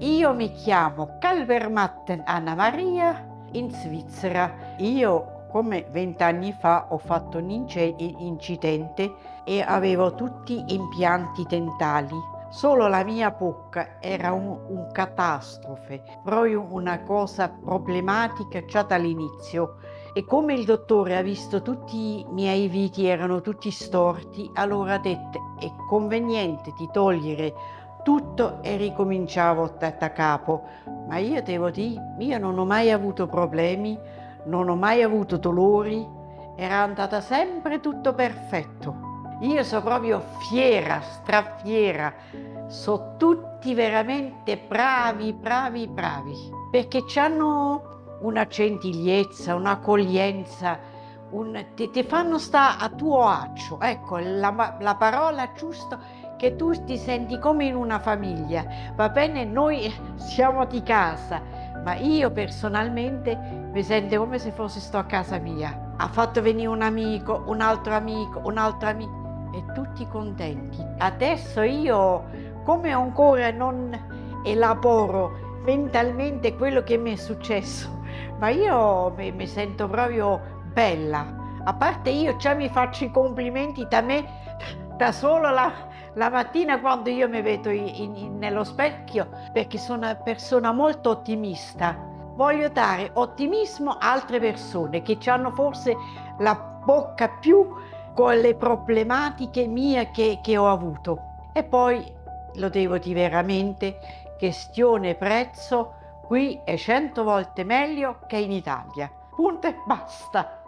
Io mi chiamo Kalvermatten Anna Maria in Svizzera. Io come 20 anni fa ho fatto un incidente e avevo tutti impianti dentali. Solo la mia bocca era un catastrofe, proprio una cosa problematica già dall'inizio. E come il dottore ha visto tutti i miei viti erano tutti storti, allora ha detto è conveniente di togliere tutto e ricominciavo da capo. Ma io devo dire, io non ho mai avuto problemi, non ho mai avuto dolori, era andata sempre tutto perfetto. Io sono proprio fiera, strafiera, sono tutti veramente bravi, bravi, bravi, perché hanno una gentigliezza, un'accoglienza, ti fanno sta a tuo agio, ecco la parola giusta, che tu ti senti come in una famiglia. Va bene, noi siamo di casa, ma io personalmente mi sento come se fossi sto a casa mia. Ha fatto venire un amico, un altro amico, un altro amico e tutti contenti. Adesso io, come ancora non elaboro mentalmente quello che mi è successo, ma io mi sento proprio bella. A parte io già mi faccio i complimenti da me, da solo la mattina quando io mi vedo nello specchio, perché sono una persona molto ottimista. Voglio dare ottimismo a altre persone che hanno forse la bocca più con le problematiche mie che ho avuto. E poi lo devo dire veramente, questione prezzo, qui è 100 volte meglio che in Italia. Punto e basta.